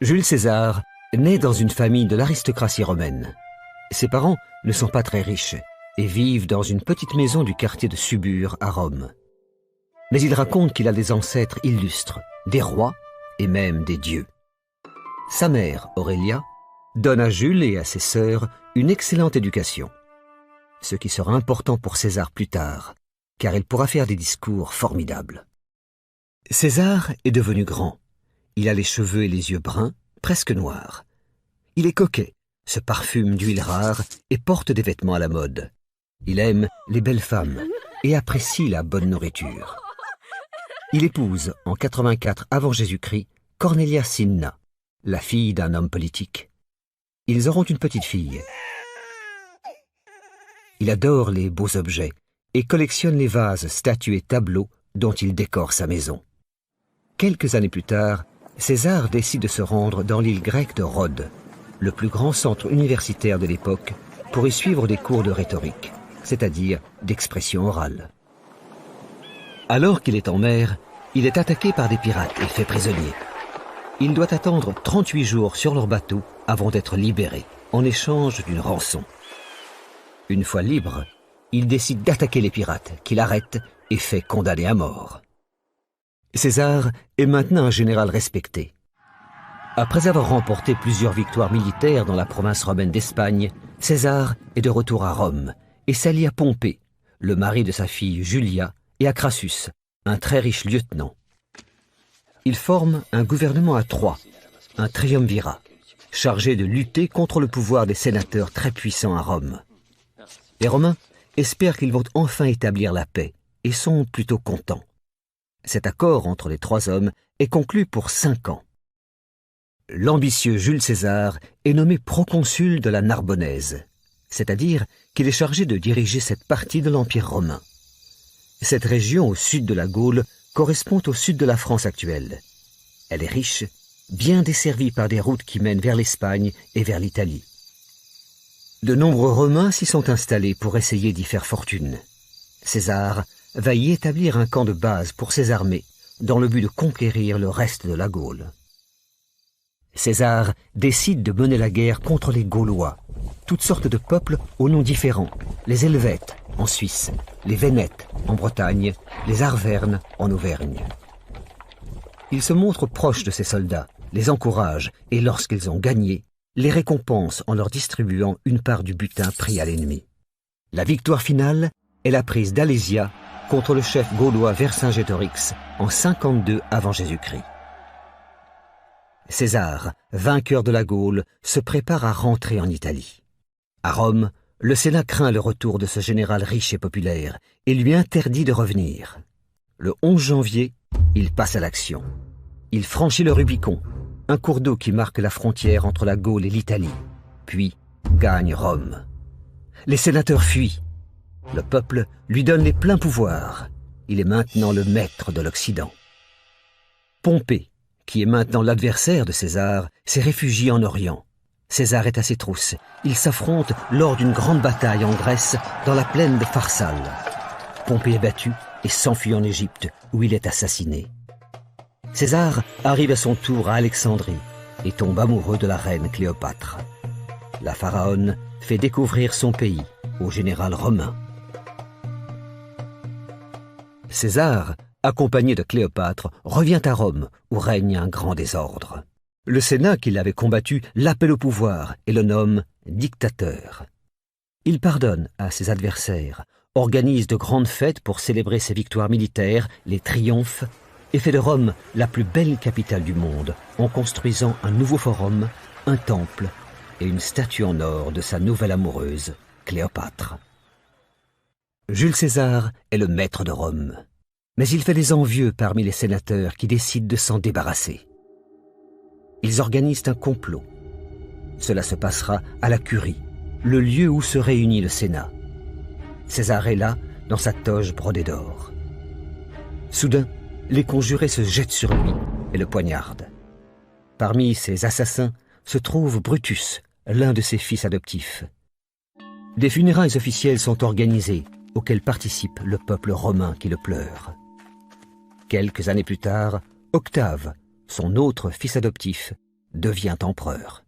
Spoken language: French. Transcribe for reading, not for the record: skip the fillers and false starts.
Jules César naît dans une famille de l'aristocratie romaine. Ses parents ne sont pas très riches et vivent dans une petite maison du quartier de Subur à Rome. Mais il raconte qu'il a des ancêtres illustres, des rois et même des dieux. Sa mère, Aurélia, donne à Jules et à ses sœurs une excellente éducation, ce qui sera important pour César plus tard, car il pourra faire des discours formidables. César est devenu grand. Il a les cheveux et les yeux bruns, presque noirs. Il est coquet, se parfume d'huile rare et porte des vêtements à la mode. Il aime les belles femmes et apprécie la bonne nourriture. Il épouse, en 84 avant Jésus-Christ, Cornelia Cinna, la fille d'un homme politique. Ils auront une petite fille. Il adore les beaux objets et collectionne les vases, statues et tableaux dont il décore sa maison. Quelques années plus tard, César décide de se rendre dans l'île grecque de Rhodes, le plus grand centre universitaire de l'époque, pour y suivre des cours de rhétorique, c'est-à-dire d'expression orale. Alors qu'il est en mer, il est attaqué par des pirates et fait prisonnier. Il doit attendre 38 jours sur leur bateau avant d'être libéré, en échange d'une rançon. Une fois libre, il décide d'attaquer les pirates, qu'il arrête et fait condamner à mort. César est maintenant un général respecté. Après avoir remporté plusieurs victoires militaires dans la province romaine d'Espagne, César est de retour à Rome et s'allie à Pompée, le mari de sa fille Julia, et à Crassus, un très riche lieutenant. Ils forment un gouvernement à trois, un triumvirat, chargé de lutter contre le pouvoir des sénateurs très puissants à Rome. Les Romains espèrent qu'ils vont enfin établir la paix et sont plutôt contents. Cet accord entre les trois hommes est conclu pour 5 ans. L'ambitieux Jules César est nommé proconsul de la Narbonnaise, c'est-à-dire qu'il est chargé de diriger cette partie de l'Empire romain. Cette région au sud de la Gaule correspond au sud de la France actuelle. Elle est riche, bien desservie par des routes qui mènent vers l'Espagne et vers l'Italie. De nombreux Romains s'y sont installés pour essayer d'y faire fortune. César va y établir un camp de base pour ses armées, dans le but de conquérir le reste de la Gaule. César décide de mener la guerre contre les Gaulois, toutes sortes de peuples aux noms différents, les Helvètes en Suisse, les Vénètes en Bretagne, les Arvernes en Auvergne. Il se montre proche de ses soldats, les encourage et lorsqu'ils ont gagné, les récompense en leur distribuant une part du butin pris à l'ennemi. La victoire finale est la prise d'Alésia contre le chef gaulois Vercingétorix en 52 avant Jésus-Christ. César, vainqueur de la Gaule, se prépare à rentrer en Italie. À Rome, le Sénat craint le retour de ce général riche et populaire et lui interdit de revenir. Le 11 janvier, il passe à l'action. Il franchit le Rubicon, un cours d'eau qui marque la frontière entre la Gaule et l'Italie, puis gagne Rome. Les sénateurs fuient. Le peuple lui donne les pleins pouvoirs. Il est maintenant le maître de l'Occident. Pompée, qui est maintenant l'adversaire de César, s'est réfugié en Orient. César est à ses trousses. Ils s'affrontent lors d'une grande bataille en Grèce, dans la plaine de Pharsale. Pompée est battu et s'enfuit en Égypte, où il est assassiné. César arrive à son tour à Alexandrie et tombe amoureux de la reine Cléopâtre. La pharaone fait découvrir son pays au général romain. César, accompagné de Cléopâtre, revient à Rome, où règne un grand désordre. Le Sénat qui l'avait combattu l'appelle au pouvoir et le nomme dictateur. Il pardonne à ses adversaires, organise de grandes fêtes pour célébrer ses victoires militaires, les triomphes, et fait de Rome la plus belle capitale du monde en construisant un nouveau forum, un temple et une statue en or de sa nouvelle amoureuse, Cléopâtre. Jules César est le maître de Rome, mais il fait des envieux parmi les sénateurs qui décident de s'en débarrasser. Ils organisent un complot. Cela se passera à la Curie, le lieu où se réunit le Sénat. César est là, dans sa toge brodée d'or. Soudain, les conjurés se jettent sur lui et le poignardent. Parmi ses assassins se trouve Brutus, l'un de ses fils adoptifs. Des funérailles officielles sont organisées, auxquelles participe le peuple romain qui le pleure. Quelques années plus tard, Octave, son autre fils adoptif, devient empereur.